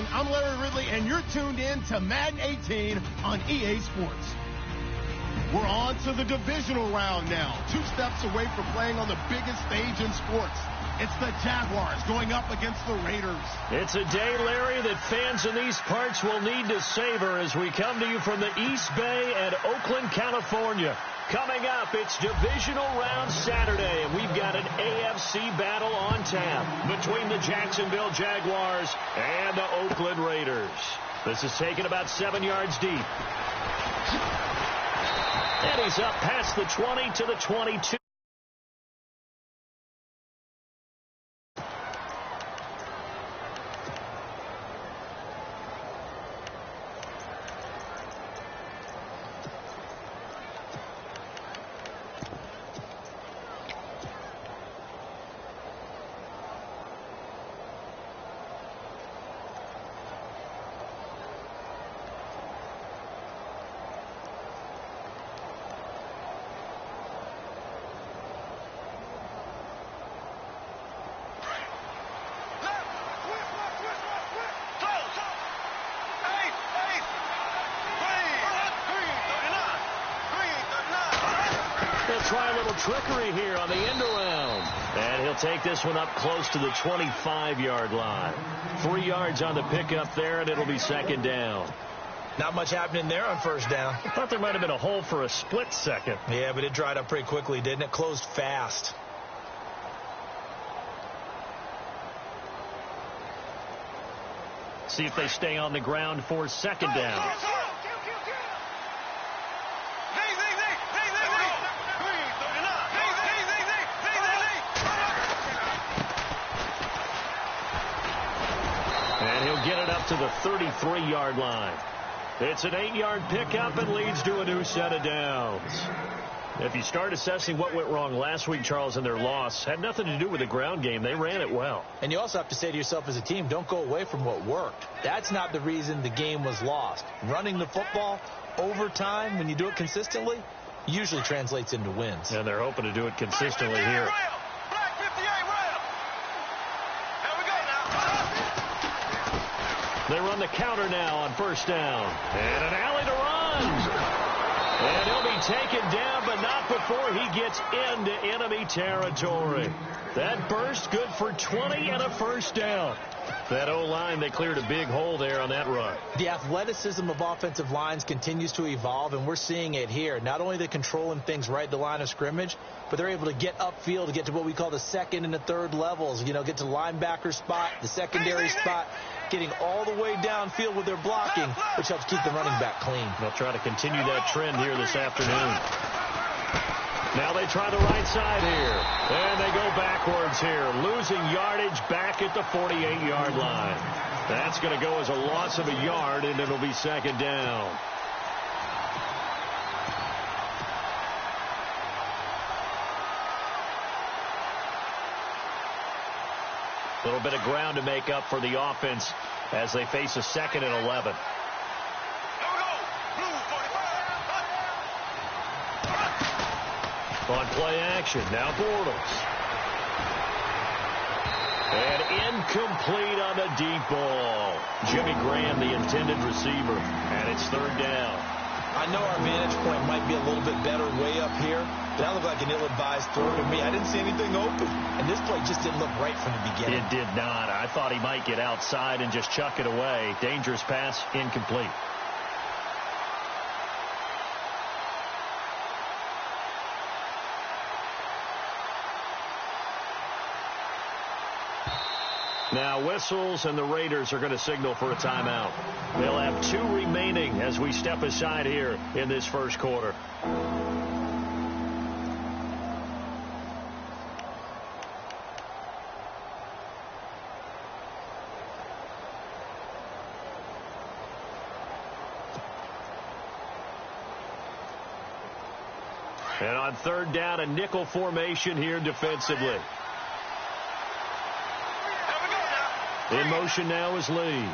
everyone. I'm Larry Ridley, and you're tuned in to Madden 18 on EA Sports. We're on to the divisional round now. 2 steps away from playing on the biggest stage in sports. It's the Jaguars going up against the Raiders. It's a day, Larry, that fans in these parts will need to savor as we come to you from the East Bay and Oakland, California. Coming up, it's divisional round Saturday, and we've got an AFC battle on tap between the Jacksonville Jaguars and the Oakland Raiders. This is taken about 7 yards deep. And he's up past the 20 to the 22. Try a little trickery here on the end around. And he'll take this one up close to the 25-yard line. 3 yards on the pickup there, and it'll be second down. Not much happening there on first down. I thought there might have been a hole for a split second. Yeah, but it dried up pretty quickly, didn't it? Closed fast. See if they stay on the ground for second down. And he'll get it up to the 33-yard line. It's an 8-yard pickup and leads to a new set of downs. If you start assessing what went wrong last week, Charles, in their loss, had nothing to do with the ground game. They ran it well. And you also have to say to yourself as a team, don't go away from what worked. That's not the reason the game was lost. Running the football over time, when you do it consistently, usually translates into wins. And they're hoping to do it consistently here. They run the counter now on first down. And an alley to run. And he'll be taken down, but not before he gets into enemy territory. That burst good for 20 and a first down. That O-line, they cleared a big hole there on that run. The athleticism of offensive lines continues to evolve, and we're seeing it here. Not only are they controlling things right at the line of scrimmage, but they're able to get upfield to get to what we call the second and the third levels. You know, get to the linebacker spot, the secondary spot, getting all the way downfield with their blocking, which helps keep the running back clean. They'll try to continue that trend here this afternoon. Now they try the right side here. And they go backwards here. Losing yardage back at the 48-yard line. That's going to go as a loss of a yard, and it'll be second down. A little bit of ground to make up for the offense as they face a second and 11. On play action, now Bortles. And incomplete on the deep ball. Jimmy Graham, the intended receiver, and it's third down. I know our vantage point might be a little bit better way up here, but that looked like an ill-advised throw to me. I didn't see anything open, and this play just didn't look right from the beginning. It did not. I thought he might get outside and just chuck it away. Dangerous pass, incomplete. Now whistles, and the Raiders are going to signal for a timeout. They'll have 2 remaining as we step aside here in this first quarter. And on third down, a nickel formation here defensively. In motion now is Lee.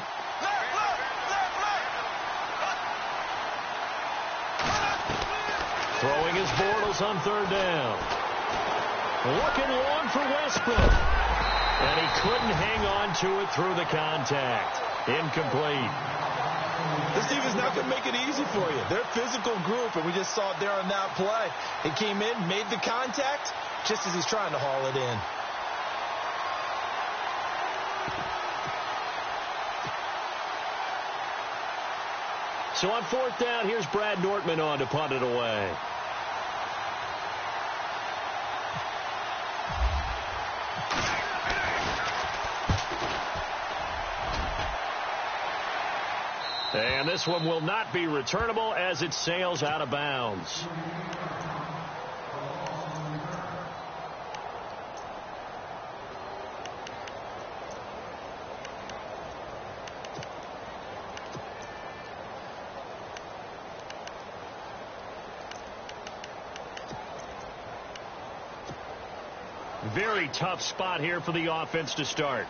Throwing his Bortles on third down. Looking long for Westbrook. And he couldn't hang on to it through the contact. Incomplete. This team is not going to make it easy for you. They're a physical group, and we just saw it there on that play. He came in, made the contact, just as he's trying to haul it in. So on fourth down, here's Brad Nortman on to punt it away. And this one will not be returnable as it sails out of bounds. Very tough spot here for the offense to start.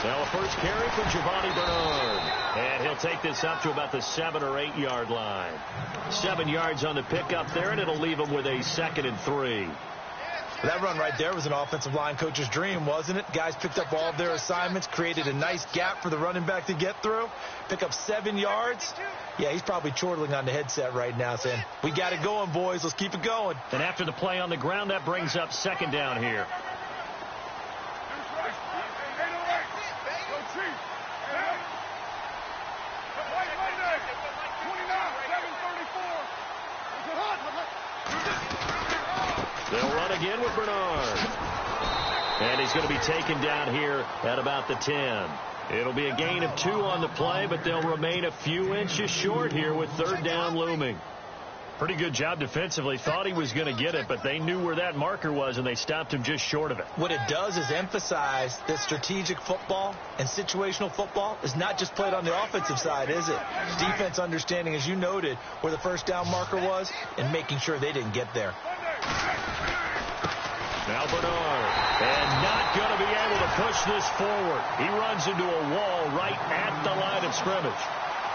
Now a first carry for Giovanni Bernard. And he'll take this up to about the 7 or 8 yard line. 7 yards on the pickup there, and it'll leave him with a 2nd and 3. That run right there was an offensive line coach's dream, wasn't it? Guys picked up all of their assignments, created a nice gap for the running back to get through, pick up 7 yards. Yeah, he's probably chortling on the headset right now saying, we got it going, boys. Let's keep it going. And after the play on the ground, that brings up 2nd down here. They'll run again with Bernard. And he's going to be taken down here at about the 10. It'll be a gain of 2 on the play, but they'll remain a few inches short here with 3rd down looming. Pretty good job defensively. Thought he was going to get it, but they knew where that marker was, and they stopped him just short of it. What it does is emphasize that strategic football and situational football is not just played on the offensive side, is it? Defense understanding, as you noted, where the 1st down marker was and making sure they didn't get there. Now Bernard, and not going to be able to push this forward. He runs into a wall right at the line of scrimmage.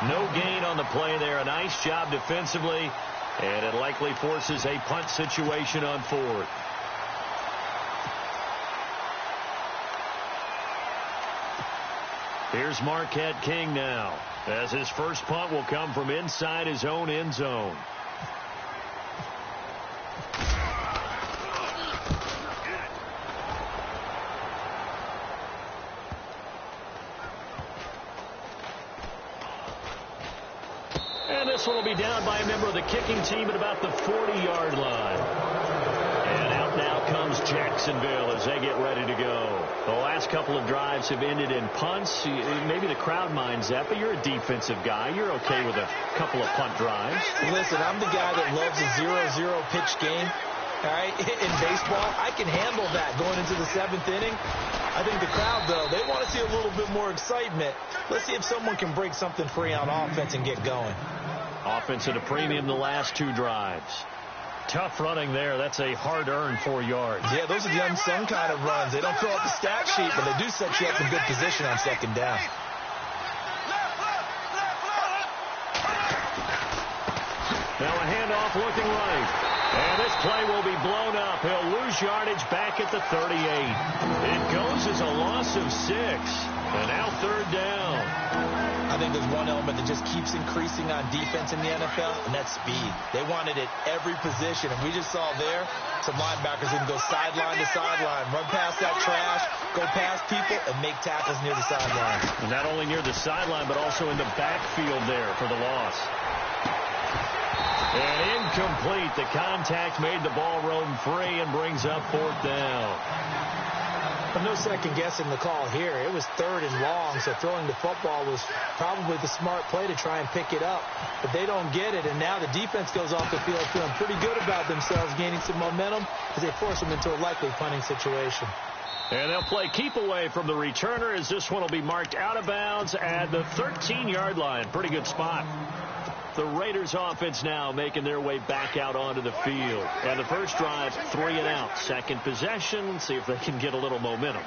No gain on the play there. A nice job defensively, and it likely forces a punt situation on 4th. Here's Marquette King now, as his first punt will come from inside his own end zone. And this one will be down by a member of the kicking team at about the 40-yard line. And out now comes Jacksonville as they get ready to go. The last couple of drives have ended in punts. Maybe the crowd minds that, but you're a defensive guy. You're okay with a couple of punt drives. Listen, I'm the guy that loves a 0-0 pitch game. All right, in baseball, I can handle that going into the 7th inning. I think the crowd, though, they want to see a little bit more excitement. Let's see if someone can break something free on offense and get going. Offense at a premium the last 2 drives. Tough running there. That's a hard-earned 4 yards. Yeah, those are the unsung kind of runs. They don't fill out the stat sheet, but they do set you up in good position on 2nd down. Now a handoff looking right. And this play will be blown up. He'll lose yardage back at the 38. It goes as a loss of 6. And now 3rd down. I think there's one element that just keeps increasing on defense in the NFL, and that's speed. They want it at every position. And we just saw there some linebackers who can go sideline to sideline, run past that trash, go past people, and make tackles near the sideline. And not only near the sideline, but also in the backfield there for the loss. And incomplete. The contact made the ball roam free and brings up 4th down. But no second guessing the call here. It was 3rd and long, so throwing the football was probably the smart play to try and pick it up. But they don't get it, and now the defense goes off the field feeling pretty good about themselves, gaining some momentum as they force them into a likely punting situation. And they'll play keep away from the returner as this one will be marked out of bounds at the 13-yard line. Pretty good spot. The Raiders offense now making their way back out onto the field. And the first drive, 3 and out. Second possession. Let's see if they can get a little momentum.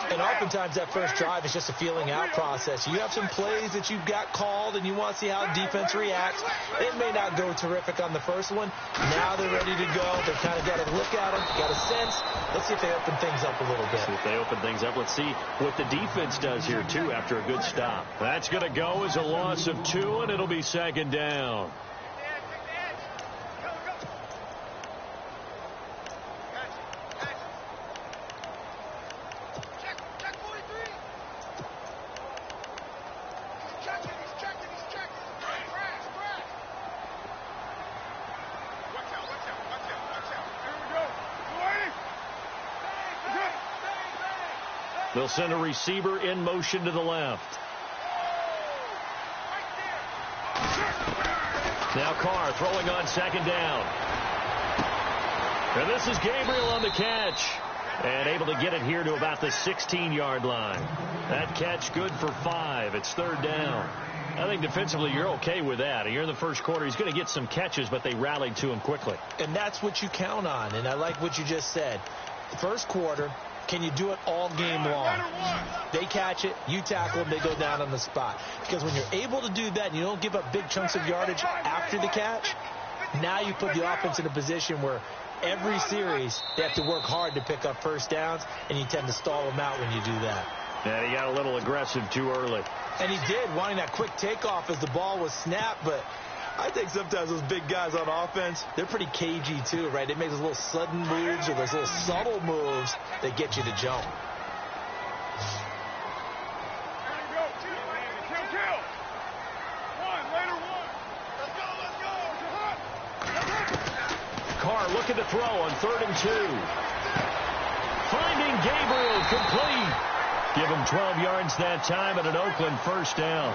And oftentimes that first drive is just a feeling out process. You have some plays that you've got called and you want to see how defense reacts. It may not go terrific on the first one. Now they're ready to go. They've kind of got a look at them, got a sense. Let's see if they open things up a little bit. See if they open things up. Let's see what the defense does here, too, after a good stop. That's going to go as a loss of 2, and it'll be second down. They'll send a receiver in motion to the left. Now Carr throwing on second down. And this is Gabriel on the catch. And able to get it here to about the 16-yard line. That catch good for 5. It's third down. I think defensively you're okay with that. Here in the first quarter, he's going to get some catches, but they rallied to him quickly. And that's what you count on. And I like what you just said. First quarter, can you do it all game long? They catch it, you tackle them, they go down on the spot. Because when you're able to do that and you don't give up big chunks of yardage after the catch, now you put the offense in a position where every series they have to work hard to pick up first downs, and you tend to stall them out when you do that. And he got a little aggressive too early. And he did, wanting that quick takeoff as the ball was snapped, but I think sometimes those big guys on offense, they're pretty cagey too, right? They make those little sudden moves or those little subtle moves that get you to jump. Carr looking to throw on 3rd and 2. Finding Gabriel complete. Give him 12 yards that time and an Oakland first down.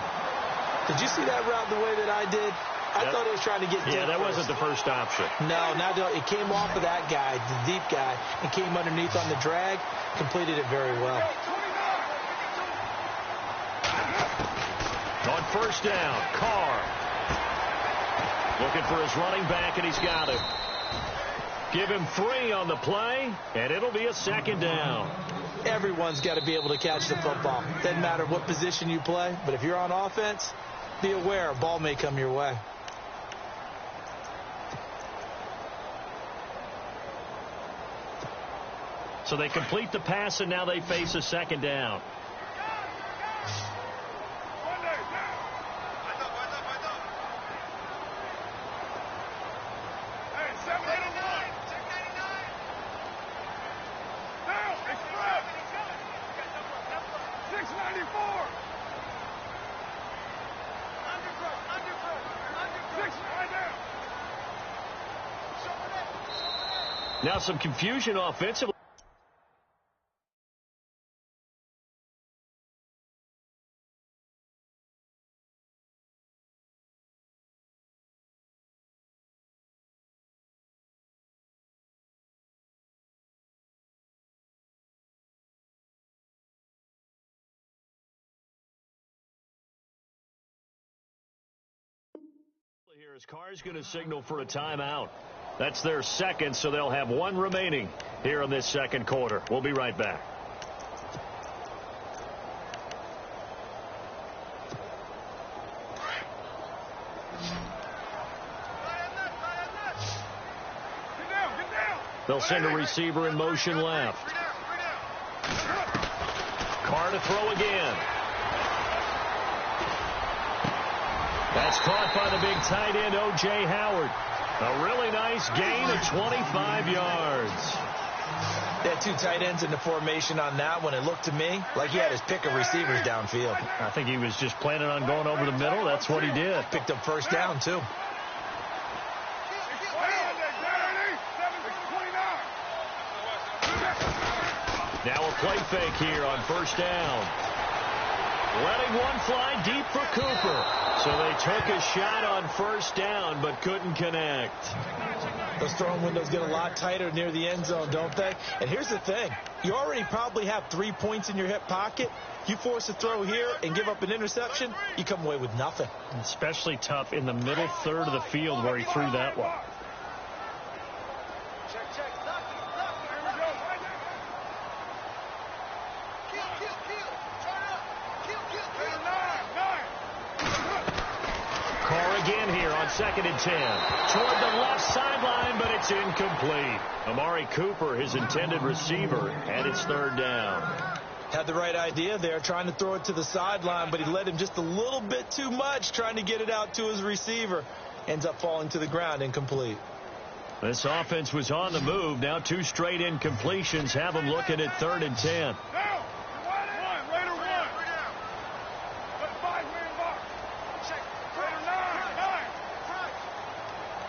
Did you see that route the way that I did? I thought he was trying to get deep. Yeah, that wasn't the first option. No, now it came off of that guy, the deep guy, and came underneath on the drag, completed it very well. On first down, Carr. Looking for his running back, and he's got it. Give him 3 on the play, and it'll be a second down. Everyone's got to be able to catch the football. Doesn't matter what position you play, but if you're on offense, be aware a ball may come your way. So they complete the pass, and now they face a second down. Now some confusion offensively. Here as Carr's going to signal for a timeout. That's their second, so they'll have 1 remaining here in this second quarter. We'll be right back. They'll send a receiver in motion left. Carr to throw again. That's caught by the big tight end, O.J. Howard. A really nice gain of 25 yards. They had 2 tight ends in the formation on that one. It looked to me like he had his pick of receivers downfield. I think he was just planning on going over the middle. That's what he did. Picked up first down, too. Now a play fake here on first down. Letting one fly deep for Cooper. So they took a shot on first down but couldn't connect. Those throwing windows get a lot tighter near the end zone, don't they? And here's the thing. You already probably have 3 points in your hip pocket. You force a throw here and give up an interception, you come away with nothing. Especially tough in the middle third of the field where he threw that one. again here on 2nd and 10. Toward the left sideline, but it's incomplete. Amari Cooper, his intended receiver, and it's 3rd down. Had the right idea there, trying to throw it to the sideline, but he led him just a little bit too much, trying to get it out to his receiver. Ends up falling to the ground, incomplete. This offense was on the move. Now 2 straight incompletions have them looking at 3rd and 10.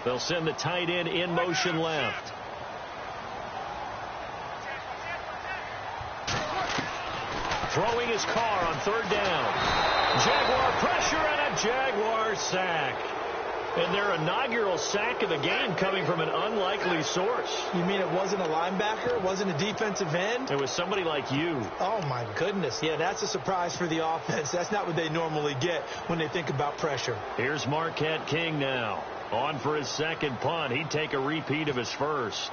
They'll send the tight end in motion left. Throwing his car on 3rd down. Jaguar pressure and a Jaguar sack. And their inaugural sack of the game coming from an unlikely source. You mean it wasn't a linebacker? It wasn't a defensive end? It was somebody like you. Oh, my goodness. Yeah, that's a surprise for the offense. That's not what they normally get when they think about pressure. Here's Marquette King now. On for his 2nd punt. He'd take a repeat of his first.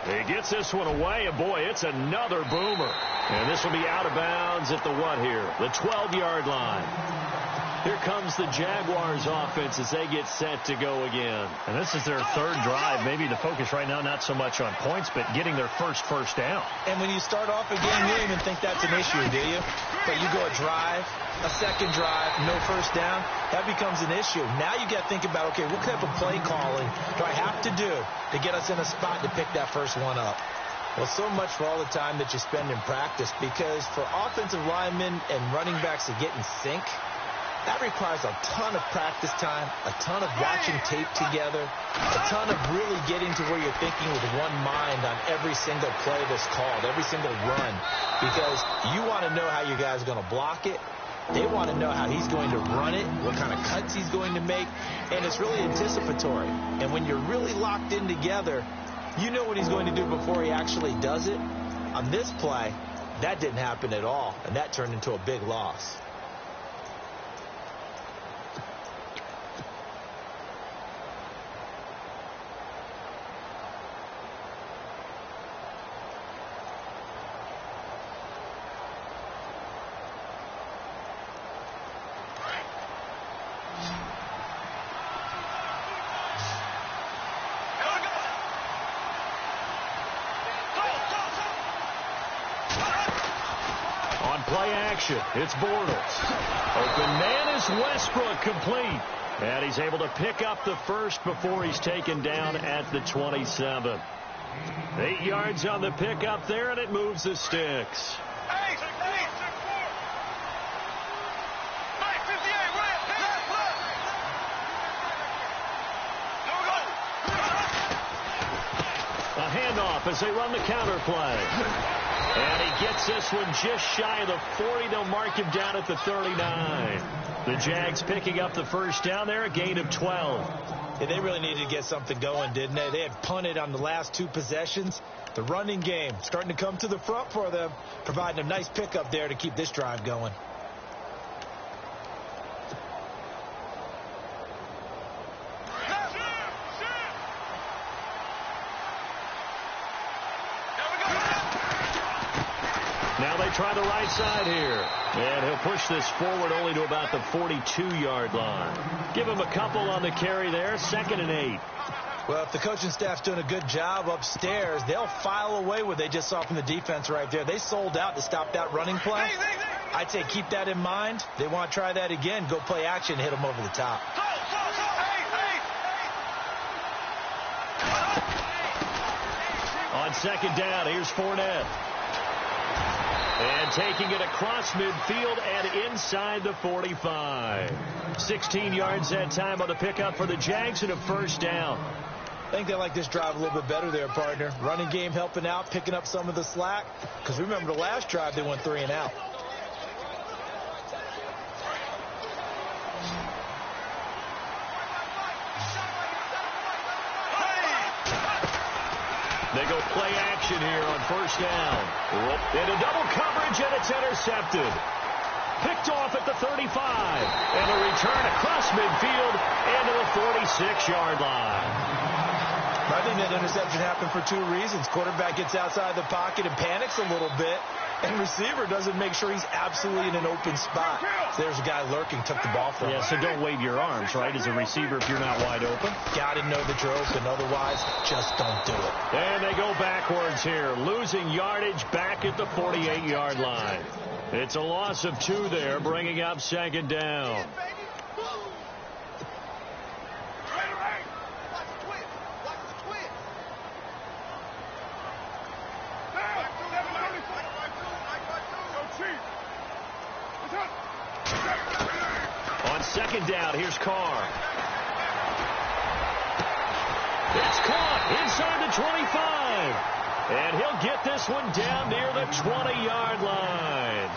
He gets this one away, and boy, it's another boomer. And this will be out of bounds at the what here? The 12-yard line. Here comes the Jaguars offense as they get set to go again. And this is their 3rd drive. Maybe the focus right now not so much on points, but getting their first down. And when you start off a game, you don't even think that's an issue, do you? But you go a drive, a 2nd drive, no first down, that becomes an issue. Now you got to think about, okay, what type of play calling do I have to do to get us in a spot to pick that first one up? Well, so much for all the time that you spend in practice, because for offensive linemen and running backs to get in sync, that requires a ton of practice time, a ton of watching tape together, a ton of really getting to where you're thinking with one mind on every single play that's called, every single run, because you want to know how your guy's going to block it. They want to know how he's going to run it, what kind of cuts he's going to make, and it's really anticipatory. And when you're really locked in together, you know what he's going to do before he actually does it. On this play, that didn't happen at all, and that turned into a big loss. Play action. It's Bortles. Open man is Westbrook, complete. And he's able to pick up the first before he's taken down at the 27. 8 yards on the pickup there, and it moves the sticks. A handoff as they run the counter play. And he gets this one just shy of the 40. They'll mark him down at the 39. The Jags picking up the first down there, a gain of 12. Yeah, they really needed to get something going, didn't they? They had punted on the last 2 possessions. The running game starting to come to the front for them, providing a nice pickup there to keep this drive going. Now they try the right side here. And he'll push this forward only to about the 42-yard line. Give him a couple on the carry there. 2nd and 8. Well, if the coaching staff's doing a good job upstairs, they'll file away what they just saw from the defense right there. They sold out to stop that running play. I'd say keep that in mind. They want to try that again. Go play action and hit them over the top. On 2nd down, here's Fournette. And taking it across midfield and inside the 45. 16 yards that time on the pickup for the Jags and a first down. I think they like this drive a little bit better there, partner. Running game helping out, picking up some of the slack. Because remember, the last drive they went 3 and out. They go play action here on first down. Into double coverage, and it's intercepted. Picked off at the 35. And a return across midfield into the 46-yard line. I think that interception happened for two reasons. Quarterback gets outside the pocket and panics a little bit, and receiver doesn't make sure he's absolutely in an open spot. So there's a guy lurking, took the ball from him. Yeah, so don't wave your arms, right, as a receiver if you're not wide open. Got to know that you're open. Otherwise, just don't do it. And they go backwards here, losing yardage back at the 48-yard line. It's a loss of 2 there, bringing up second down. On second down, here's Carr. It's caught inside the 25. And he'll get this one down near the 20-yard line.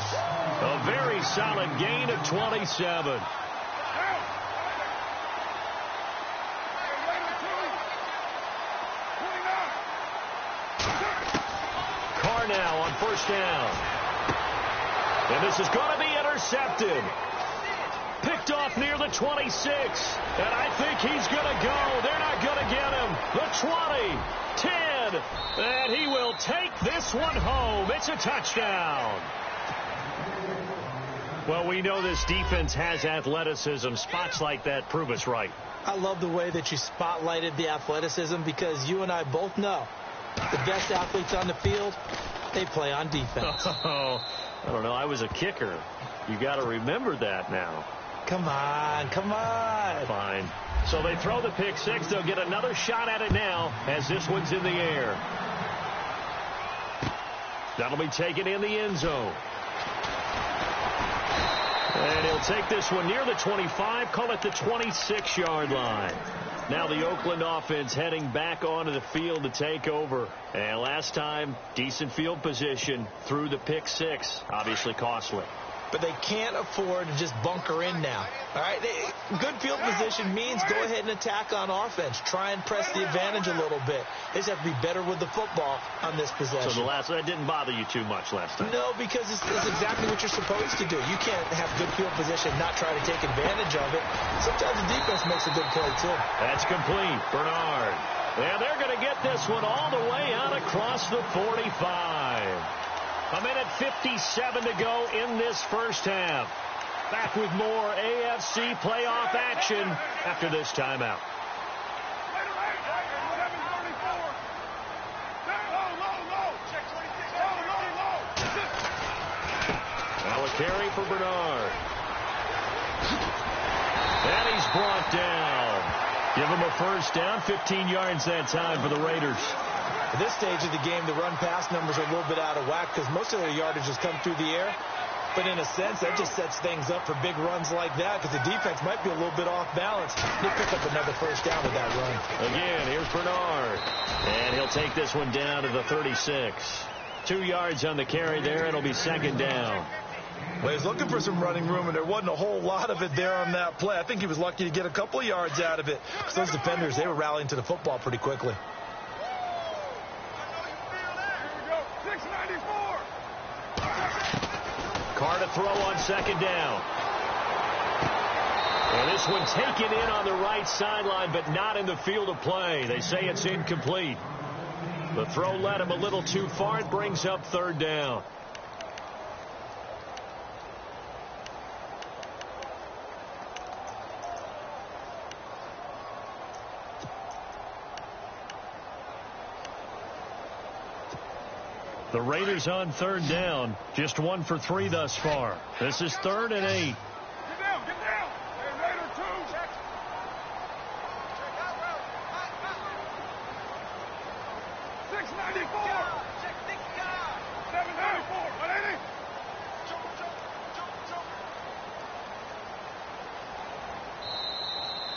A very solid gain of 27. Carr now on first down. And this is going to be intercepted. Picked off near the 26. And I think he's going to go. They're not going to get him. The 20, 10. And he will take this one home. It's a touchdown. Well, we know this defense has athleticism. Spots like that prove us right. I love the way that you spotlighted the athleticism because you and I both know the best athletes on the field, they play on defense. Oh, I don't know. I was a kicker. You got to remember that now. Come on, come on. Fine. So they throw the pick six. They'll get another shot at it now as this one's in the air. That'll be taken in the end zone. And he'll take this one near the 25, call it the 26-yard line. Now the Oakland offense heading back onto the field to take over. And last time, decent field position through the pick six. Obviously costly. But they can't afford to just bunker in now. All right, good field position means go ahead and attack on offense. Try and press the advantage a little bit. They just have to be better with the football on this possession. So that didn't bother you too much last time? No, because it's exactly what you're supposed to do. You can't have good field position and not try to take advantage of it. Sometimes the defense makes a good play, too. That's complete. Bernard. And they're going to get this one all the way out across the 45. A minute 57 to go in this first half. Back with more AFC playoff action after this timeout. Now a carry for Bernard. And he's brought down. Give him a first down. 15 yards that time for the Raiders. At this stage of the game, the run-pass numbers are a little bit out of whack because most of their yardage has come through the air. But in a sense, that just sets things up for big runs like that because the defense might be a little bit off balance. He'll pick up another first down with that run. Again, here's Bernard. And he'll take this one down to the 36. 2 yards on the carry there. It'll be second down. Well, he's looking for some running room, and there wasn't a whole lot of it there on that play. I think he was lucky to get a couple of yards out of it because those defenders, they were rallying to the football pretty quickly. Carr to throw on second down. And this one taken in on the right sideline, but not in the field of play. They say it's incomplete. The throw led him a little too far. It brings up third down. The Raiders on third down. Just 1 for 3 thus far. This is 3rd and 8. Get down, get down. Hey, Raider 2. Check. 694. 794. 180.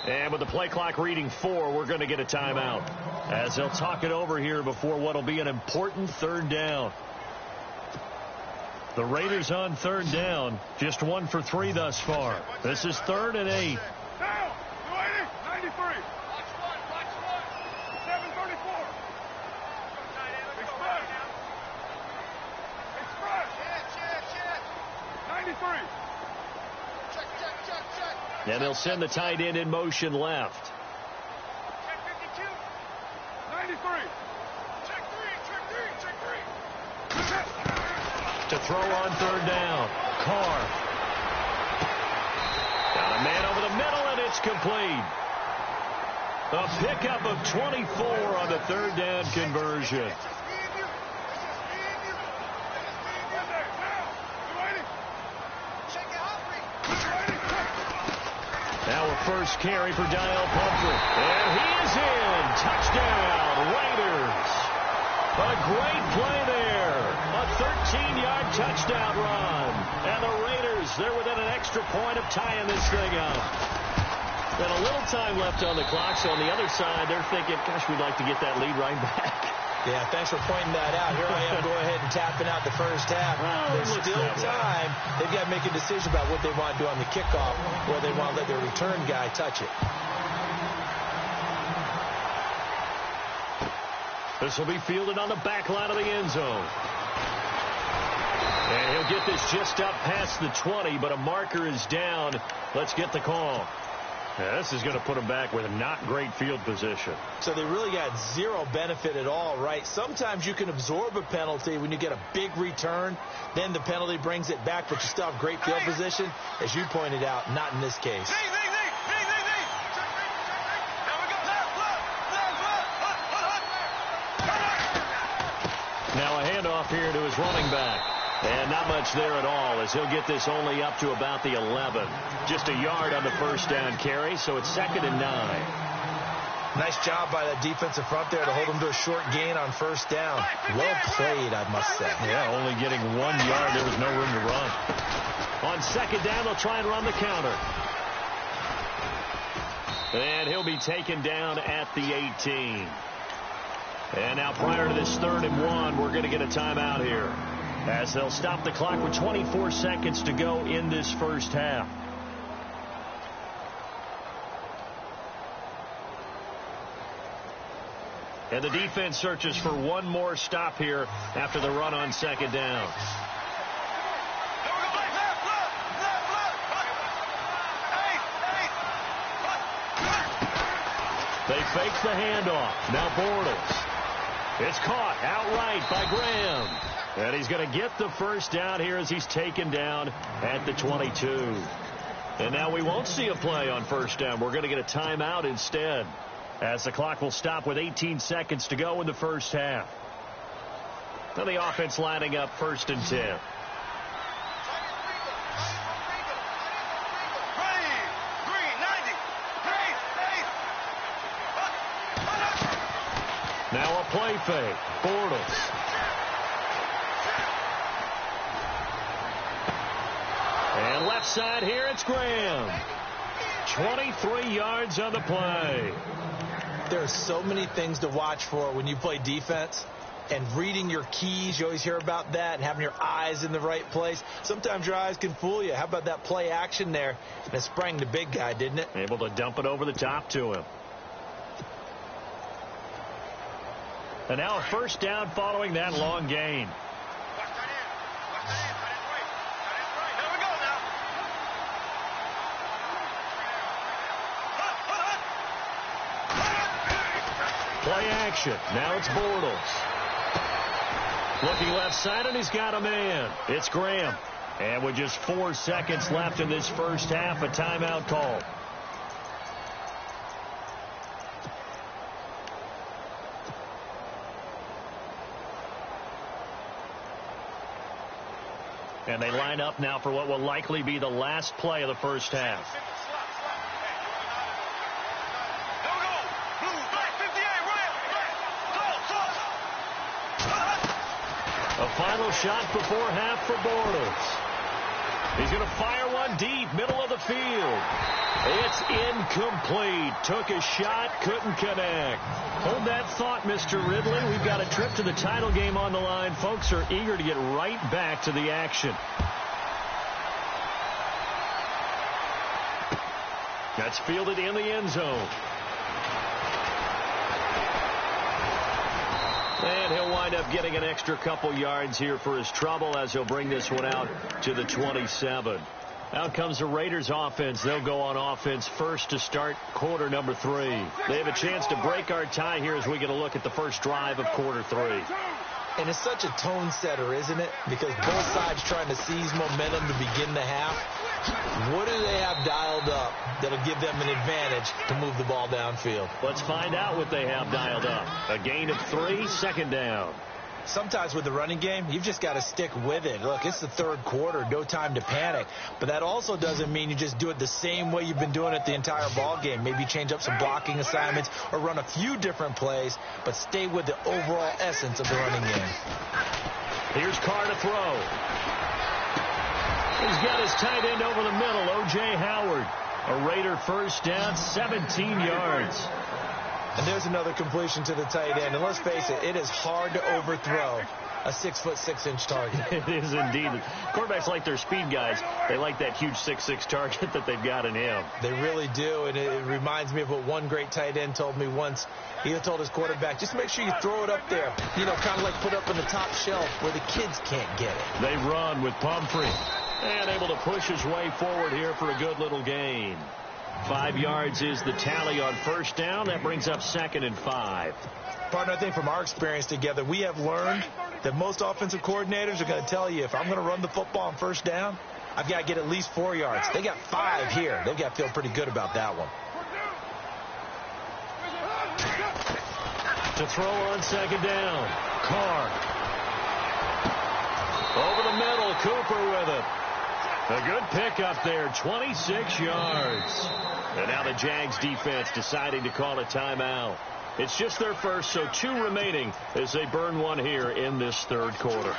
And with the play clock reading 4, we're going to get a timeout as they'll talk it over here before what will be an important third down. The Raiders on third down, just 1 for 3 thus far. This is 3rd and 8. Down. 280. 93. Watch one. 734. Express. 93. Check. And they'll send the tight end in motion left. throw on third down. Carr. Got a man over the middle, and it's complete. A pickup of 24 on the third down conversion. Now a first carry for Dial Pumphrey. And he is in. Touchdown, Raiders. A great play there. A 13-yard touchdown run. And the Raiders, they're within an extra point of tying this thing up. And a little time left on the clock, so on the other side, they're thinking, gosh, we'd like to get that lead right back. Yeah, thanks for pointing that out. Here I am, go ahead and tapping out the first half. There's still time. They've got to make a decision about what they want to do on the kickoff, where they want to let their return guy touch it. This will be fielded on the back line of the end zone. And he'll get this just up past the 20, but a marker is down. Let's get the call. Yeah, this is going to put them back with a not great field position. So they really got zero benefit at all, right? Sometimes you can absorb a penalty when you get a big return. Then the penalty brings it back, but you still have great field position. As you pointed out, not in this case. Now a handoff here to his running back. And not much there at all, as he'll get this only up to about the 11. Just a yard on the first down carry, so it's 2nd and 9. Nice job by that defensive front there to hold him to a short gain on first down. Well played, I must say. Yeah, only getting 1 yard. There was no room to run. On 2nd down, they'll try and run the counter. And he'll be taken down at the 18. And now prior to this 3rd and 1, we're going to get a timeout here, as they'll stop the clock with 24 seconds to go in this first half. And the defense searches for one more stop here after the run on 2nd down. They fake the handoff. Now Bortles. It's caught outright by Graham. And he's going to get the first down here as he's taken down at the 22. And now we won't see a play on first down. We're going to get a timeout instead, as the clock will stop with 18 seconds to go in the first half. Now the offense lining up 1st and 10. Now a play fake. Bortles. And left side here, it's Graham. 23 yards on the play. There are so many things to watch for when you play defense. And reading your keys, you always hear about that, and having your eyes in the right place. Sometimes your eyes can fool you. How about that play action there? And it sprang the big guy, didn't it? Able to dump it over the top to him. And now a first down following that long gain. Play action. Now it's Bortles. Looking left side, and he's got a man. It's Graham. And with just 4 seconds left in this first half, a timeout call. And they line up now for what will likely be the last play of the first half. A final shot before half for Bortles. He's going to fire one deep, middle of the field. It's incomplete. Took a shot, couldn't connect. Hold that thought, Mr. Ridley. We've got a trip to the title game on the line. Folks are eager to get right back to the action. That's fielded in the end zone. And he'll wind up getting an extra couple yards here for his trouble, as he'll bring this one out to the 27. Out comes the Raiders offense. They'll go on offense first to start quarter number 3. They have a chance to break our tie here as we get a look at the first drive of quarter 3. And it's such a tone setter, isn't it? Because both sides trying to seize momentum to begin the half. What do they have dialed up that'll give them an advantage to move the ball downfield? Let's find out what they have dialed up. A gain of 3, second down. Sometimes with the running game, you've just got to stick with it. Look, it's the third quarter, no time to panic. But that also doesn't mean you just do it the same way you've been doing it the entire ball game. Maybe change up some blocking assignments or run a few different plays, but stay with the overall essence of the running game. Here's Carr to throw. He's got his tight end over the middle, O.J. Howard. A Raider first down, 17 yards. And there's another completion to the tight end. And let's face it, it is hard to overthrow a 6'6" target. It is indeed. Quarterbacks like their speed guys. They like that huge 6'6" target that they've got in him. They really do. And it reminds me of what one great tight end told me once. He told his quarterback, just make sure you throw it up there. You know, kind of like put up on the top shelf where the kids can't get it. They run with Pumphrey. And able to push his way forward here for a good little gain. 5 yards is the tally on first down. That brings up 2nd and 5. Partner, I think from our experience together, we have learned that most offensive coordinators are going to tell you, if I'm going to run the football on first down, I've got to get at least 4 yards. They got 5 here. They've got to feel pretty good about that one. To throw on second down. Carr. Over the middle, Cooper with it. A good pickup there, 26 yards. And now the Jags defense deciding to call a timeout. It's just their first, so 2 remaining as they burn one here in this third quarter.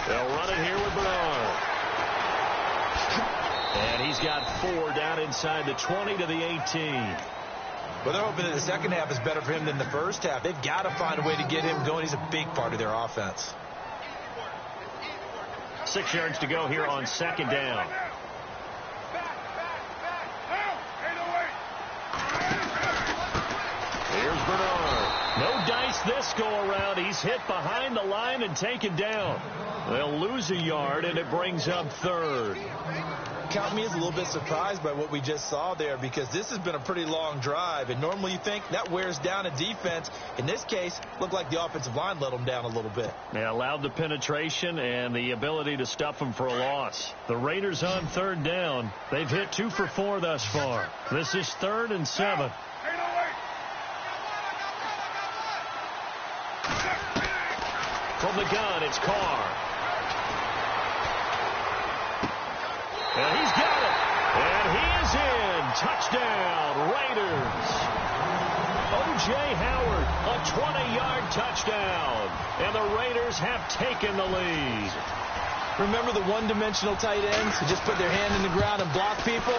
They'll run it here with Bernard. And he's got 4 down inside the 20 to the 18. Well, they're hoping that the second half is better for him than the first half. They've got to find a way to get him going. He's a big part of their offense. 6 yards to go here on second down. Here's Bernard. No dice this go around. He's hit behind the line and taken down. They'll lose a yard, and it brings up 3rd. Count me as a little bit surprised by what we just saw there, because this has been a pretty long drive, and normally you think that wears down a defense. In this case, looked like the offensive line let them down a little bit. They allowed the penetration and the ability to stuff them for a loss. The Raiders on third down. They've hit 2 for 4 thus far. This is 3rd and 7. From the gun, it's Carr. And he's got it. And he is in. Touchdown, Raiders. O.J. Howard, a 20-yard touchdown. And the Raiders have taken the lead. Remember the one-dimensional tight ends who just put their hand in the ground and block people?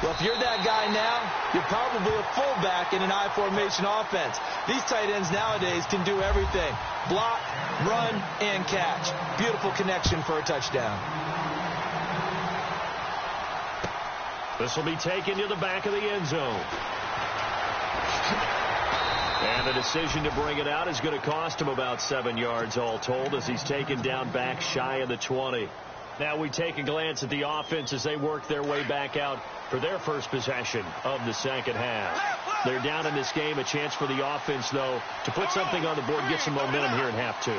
Well, if you're that guy now, you're probably a fullback in an I-formation offense. These tight ends nowadays can do everything. Block, run, and catch. Beautiful connection for a touchdown. This will be taken to the back of the end zone. And the decision to bring it out is going to cost him about 7 yards all told, as he's taken down back shy of the 20. Now we take a glance at the offense as they work their way back out for their first possession of the second half. They're down in this game. A chance for the offense, though, to put something on the board, get some momentum here in half 2.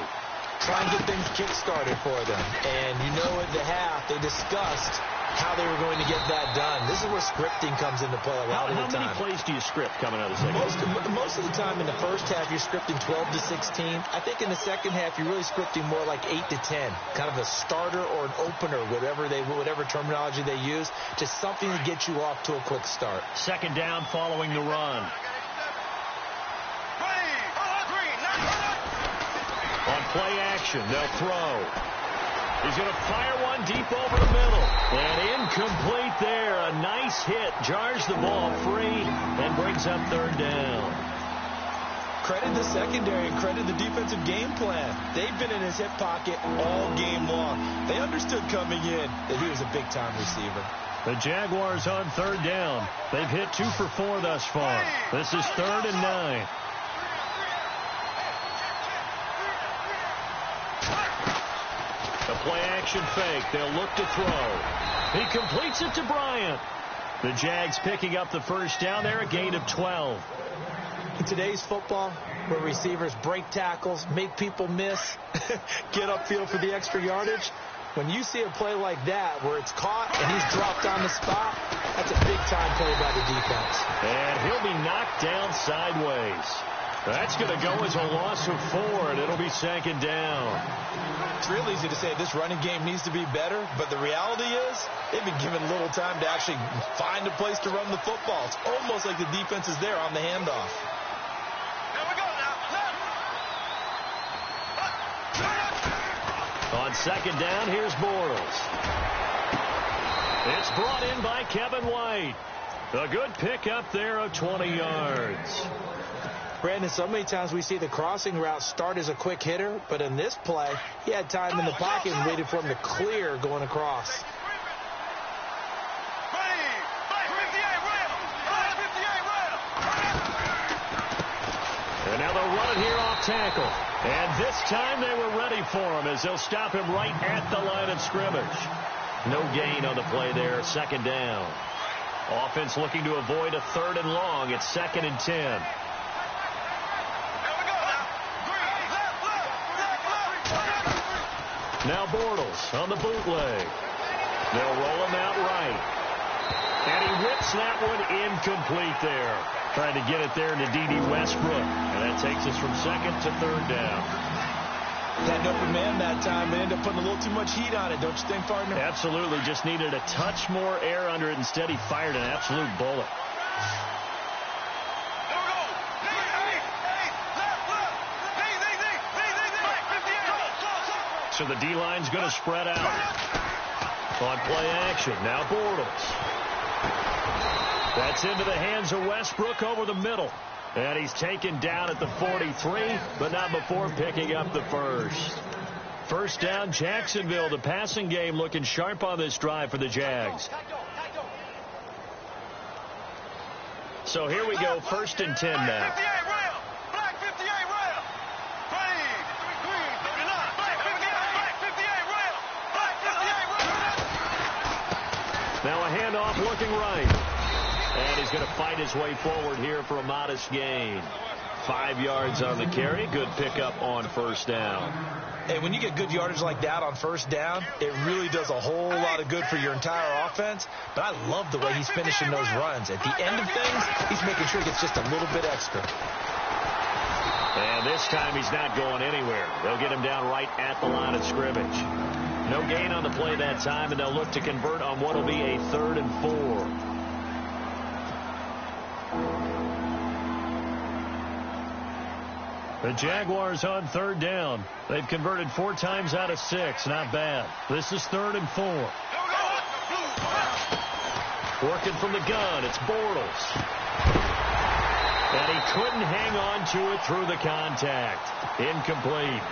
Try and get things kick-started for them. And you know, at the half, they discussed how they were going to get that done. This is where scripting comes into play a lot of the time. How many plays do you script coming out of the second half? Most of the time in the first half, you're scripting 12 to 16. I think in the second half, you're really scripting more like 8 to 10. Kind of a starter or an opener, whatever terminology they use. Just something to get you off to a quick start. Second down following the run. On play action, they'll throw. He's going to fire one deep over the middle. And incomplete there. A nice hit. Jars the ball free and brings up third down. Credit the secondary and credit the defensive game plan. They've been in his hip pocket all game long. They understood coming in that he was a big-time receiver. The Jaguars on third down. They've hit 2 for 4 thus far. This is 3rd and 9. The play-action fake. They'll look to throw. He completes it to Bryant. The Jags picking up the first down there, a gain of 12. In today's football, where receivers break tackles, make people miss, get upfield for the extra yardage, when you see a play like that where it's caught and he's dropped on the spot, that's a big-time play by the defense. And he'll be knocked down sideways. That's going to go as a loss of 4, and it'll be second down. It's real easy to say this running game needs to be better, but the reality is they've been given little time to actually find a place to run the football. It's almost like the defense is there on the handoff. Here we go now. On second down, here's Bortles. It's brought in by Kevin White. A good pickup there of 20 yards. Brandon, so many times we see the crossing route start as a quick hitter, but in this play, he had time in the pocket and waited for him to clear going across. And now they'll run it here off tackle. And this time they were ready for him as they'll stop him right at the line of scrimmage. No gain on the play there, second down. Offense looking to avoid a 3rd and long. It's 2nd and 10. Now Bortles on the bootleg. They'll roll him out right. And he whips that one incomplete there. Trying to get it there to D.D. Westbrook. And that takes us from 2nd to 3rd down. Had an open man that time, but ended up putting a little too much heat on it, don't you think, partner? Absolutely. Just needed a touch more air under it. Instead, he fired an absolute bullet. So the D-line's going to spread out. On play action, now Bortles. That's into the hands of Westbrook over the middle. And he's taken down at the 43, but not before picking up the first. First down, Jacksonville. The passing game looking sharp on this drive for the Jags. So here we go, 1st and 10 now. Now a handoff looking right. And he's going to fight his way forward here for a modest gain. 5 yards on the carry. Good pickup on first down. Hey, when you get good yardage like that on first down, it really does a whole lot of good for your entire offense. But I love the way he's finishing those runs. At the end of things, he's making sure he gets just a little bit extra. And this time he's not going anywhere. They'll get him down right at the line of scrimmage. No gain on the play that time, and they'll look to convert on what will be a 3rd and 4. The Jaguars on 3rd down. They've converted 4 times out of 6. Not bad. This is 3rd and 4. Working from the gun, it's Bortles. And he couldn't hang on to it through the contact. Incomplete.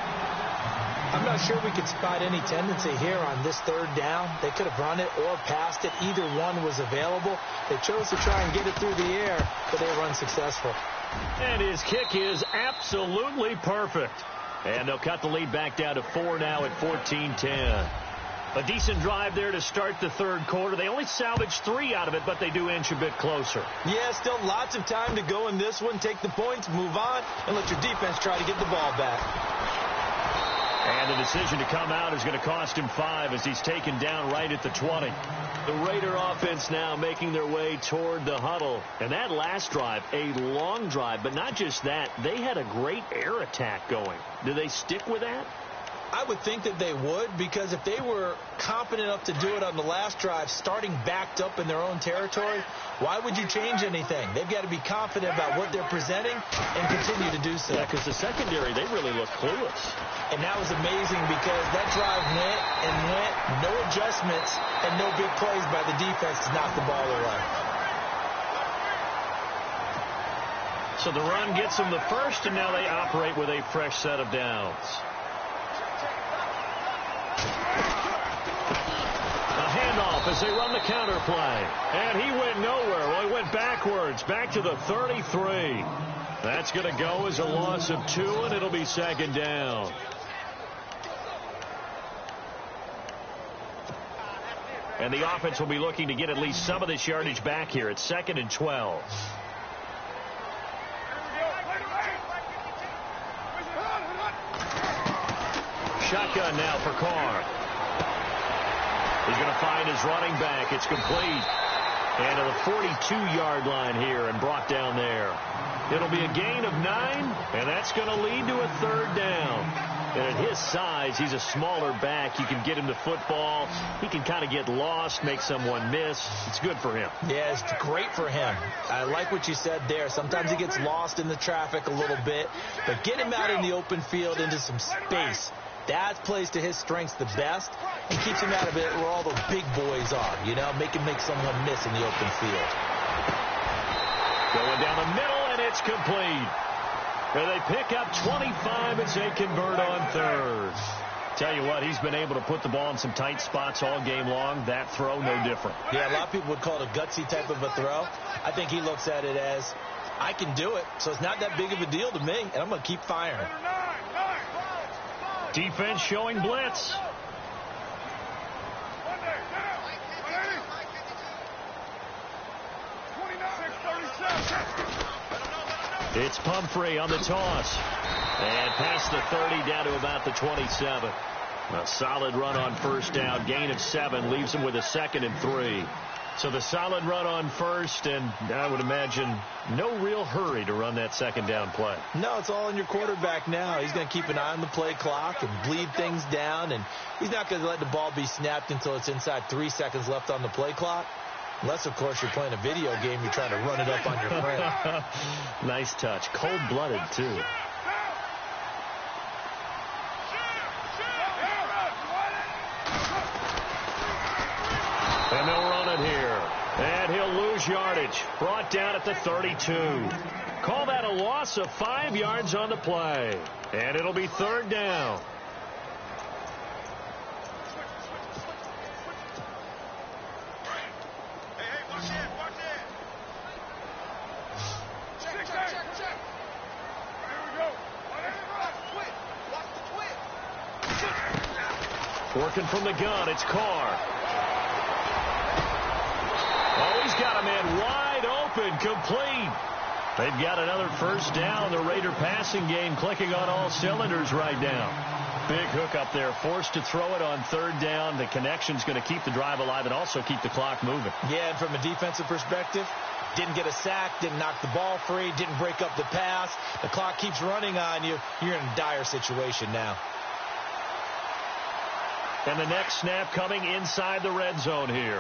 I'm not sure we could spot any tendency here on this 3rd down. They could have run it or passed it. Either one was available. They chose to try and get it through the air, but they were unsuccessful. And his kick is absolutely perfect. And they'll cut the lead back down to 4 now at 14-10. A decent drive there to start the 3rd quarter. They only salvaged 3 out of it, but they do inch a bit closer. Yeah, still lots of time to go in this one. Take the points, move on, and let your defense try to get the ball back. And the decision to come out is going to cost him 5 as he's taken down right at the 20. The Raider offense now making their way toward the huddle. And that last drive, a long drive, but not just that. They had a great air attack going. Do they stick with that? I would think that they would, because if they were competent enough to do it on the last drive, starting backed up in their own territory, why would you change anything? They've got to be confident about what they're presenting and continue to do so. Yeah, because the secondary, they really look clueless. And that was amazing because that drive went and went, no adjustments, and no big plays by the defense to knock the ball away. So the run gets them the first, and now they operate with a fresh set of downs. A handoff as they run the counter play. And he went nowhere. Well, he went backwards, back to the 33. That's going to go as a loss of 2, and it'll be 2nd down. And the offense will be looking to get at least some of this yardage back here. It's 2nd and 12. Shotgun now for Carr. He's going to find his running back. It's complete. And to the 42-yard line here and brought down there. It'll be a gain of 9, and that's going to lead to a 3rd down. And at his size, he's a smaller back. You can get him the football. He can kind of get lost, make someone miss. It's good for him. Yeah, it's great for him. I like what you said there. Sometimes he gets lost in the traffic a little bit, but get him out in the open field into some space. That plays to his strengths the best and keeps him out of it where all the big boys are, you know, make someone miss in the open field. Going down the middle, and it's complete. And they pick up 25 as they convert on 3rd. Tell you what, he's been able to put the ball in some tight spots all game long. That throw, no different. Yeah, a lot of people would call it a gutsy type of a throw. I think he looks at it as, I can do it, so it's not that big of a deal to me, and I'm going to keep firing. Defense showing blitz. It's Pumphrey on the toss. And past the 30 down to about the 27. A solid run on 1st down. Gain of 7 leaves him with a 2nd and 3. So the solid run on 1st, and I would imagine no real hurry to run that 2nd down play. No, it's all on your quarterback now. He's going to keep an eye on the play clock and bleed things down, and he's not going to let the ball be snapped until it's inside 3 seconds left on the play clock. Unless, of course, you're playing a video game, you're trying to run it up on your friend. Nice touch. Cold-blooded, too. And they'll run it here. And he'll lose yardage. Brought down at the 32. Call that a loss of 5 yards on the play. And it'll be 3rd down. Working from the gun, it's Carr. Oh, he's got a man wide open, complete. They've got another 1st down. The Raider passing game clicking on all cylinders right now. Big hook up there, forced to throw it on 3rd down. The connection's going to keep the drive alive and also keep the clock moving. Yeah, and from a defensive perspective, didn't get a sack, didn't knock the ball free, didn't break up the pass. The clock keeps running on you. You're in a dire situation now. And the next snap coming inside the red zone here.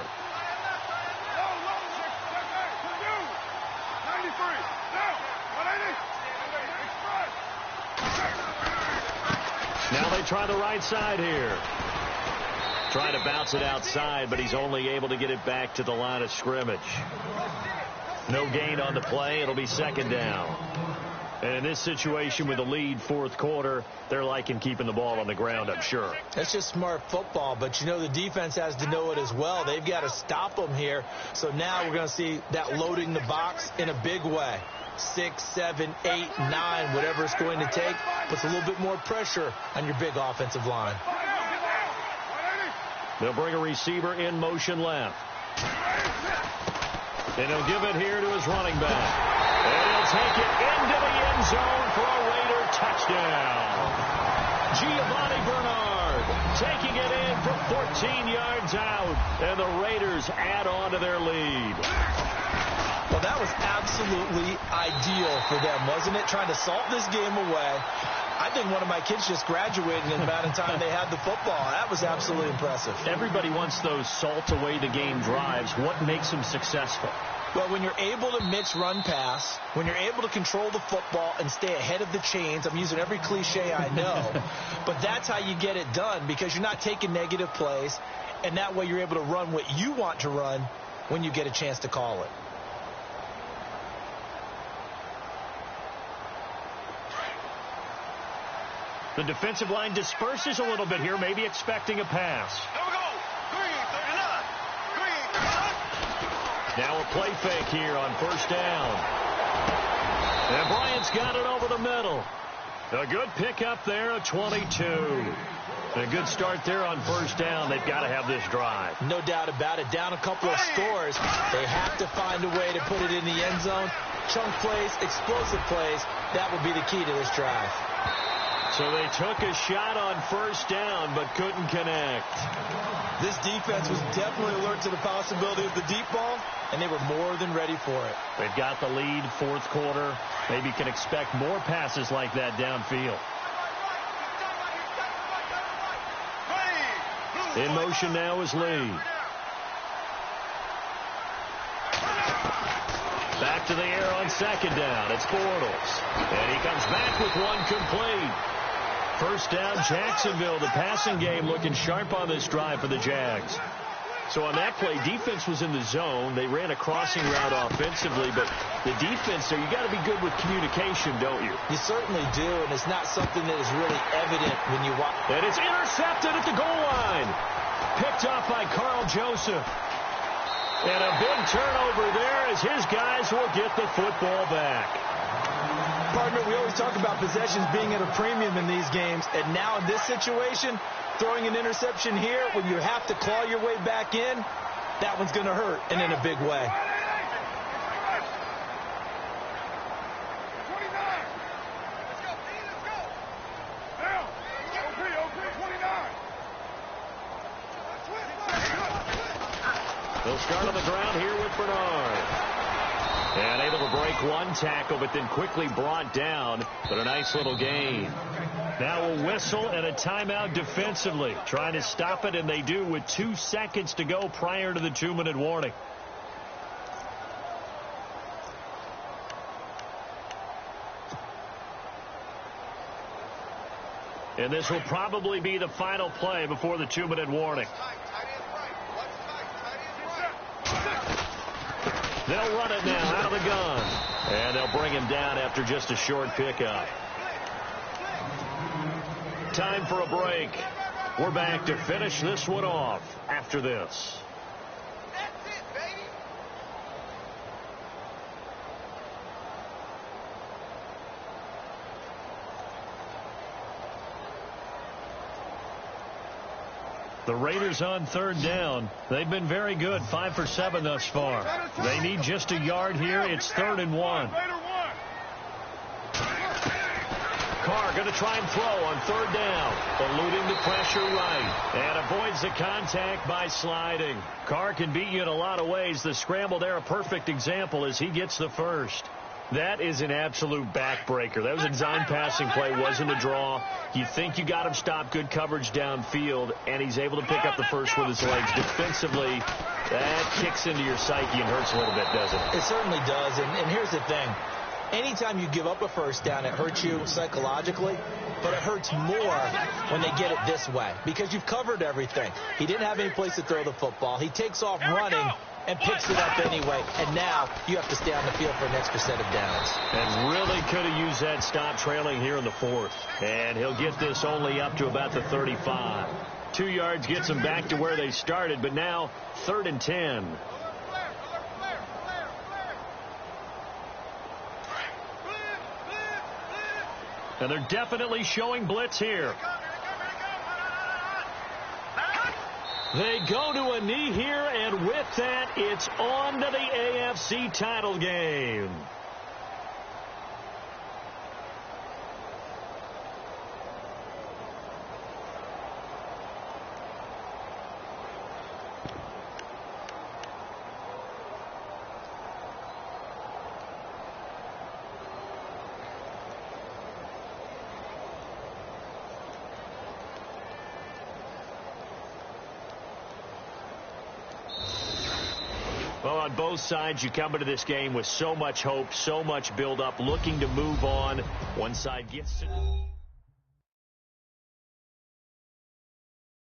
Now they try the right side here. Trying to bounce it outside, but he's only able to get it back to the line of scrimmage. No gain on the play. It'll be 2nd down. And in this situation with the lead 4th quarter, they're liking keeping the ball on the ground, I'm sure. That's just smart football, but you know the defense has to know it as well. They've got to stop them here. So now we're going to see that loading the box in a big way. 6, 7, 8, 9, whatever it's going to take, puts a little bit more pressure on your big offensive line. They'll bring a receiver in motion left. And he'll give it here to his running back. And he'll take it into the end zone for a Raider touchdown. Giovanni Bernard taking it in from 14 yards out. And the Raiders add on to their lead. Well, that was absolutely ideal for them, wasn't it? Trying to salt this game away. I think one of my kids just graduated in the amount of time they had the football. That was absolutely impressive. Everybody wants those salt away the game drives. What makes them successful? Well, when you're able to mix run pass, when you're able to control the football and stay ahead of the chains, I'm using every cliche I know, but that's how you get it done because you're not taking negative plays, and that way you're able to run what you want to run when you get a chance to call it. The defensive line disperses a little bit here, maybe expecting a pass. Here we go. Green, 39. Now a play fake here on 1st down. And Bryant's got it over the middle. A good pickup there, a 22. A good start there on first down. They've got to have this drive. No doubt about it. Down a couple of scores. They have to find a way to put it in the end zone. Chunk plays, explosive plays. That will be the key to this drive. So they took a shot on first down, but couldn't connect. This defense was definitely alert to the possibility of the deep ball, and they were more than ready for it. They've got the lead, fourth quarter. Maybe can expect more passes like that downfield. In motion now is Lee. Back to the air on second down. It's Bortles. And he comes back with one complete. First down, Jacksonville. The passing game looking sharp on this drive for the Jags. So on that play, defense was in the zone. They ran a crossing route offensively, but the defense there, you got to be good with communication, don't you? You certainly do, and it's not something that is really evident when you watch. And it's intercepted at the goal line. Picked off by Carl Joseph. And a big turnover there as his guys will get the football back. Partner, we always talk about possessions being at a premium in these games, and now in this situation, throwing an interception here when you have to claw your way back in, that one's going to hurt, and in a big way. They'll start on the ground here with Bernard. And able to break one tackle, but then quickly brought down. But a nice little gain. Now a whistle and a timeout defensively. Trying to stop it, and they do with 2 seconds to go prior to the 2-minute warning. And this will probably be the final play before the 2-minute warning. They'll run it now out of the gun. And they'll bring him down after just a short pickup. Time for a break. We're back to finish this one off after this. That's it, baby. The Raiders on third down. They've been very good, 5 for 7 thus far. They need just a yard here. It's 3rd and 1. Carr going to try and throw on third down, eluding the pressure right, and avoids the contact by sliding. Carr can beat you in a lot of ways. The scramble there, a perfect example as he gets the first. That is an absolute backbreaker. That was a design passing play, wasn't a draw. You think you got him stopped, good coverage downfield, and he's able to pick up the first with his legs. Defensively, that kicks into your psyche and hurts a little bit, doesn't it? It certainly does, and here's the thing. Anytime you give up a first down, it hurts you psychologically, but it hurts more when they get it this way because you've covered everything. He didn't have any place to throw the football. He takes off running and picks it up anyway, and now you have to stay on the field for an extra set of downs. And really could have used that stop trailing here in the fourth. And he'll get this only up to about the 35. 2 yards gets them back to where they started, but now 3rd and 10. And they're definitely showing blitz here. They go to a knee here, and with that, it's on to the AFC title game. Well, on both sides, you come into this game with so much hope, so much build-up, looking to move on. One side gets it.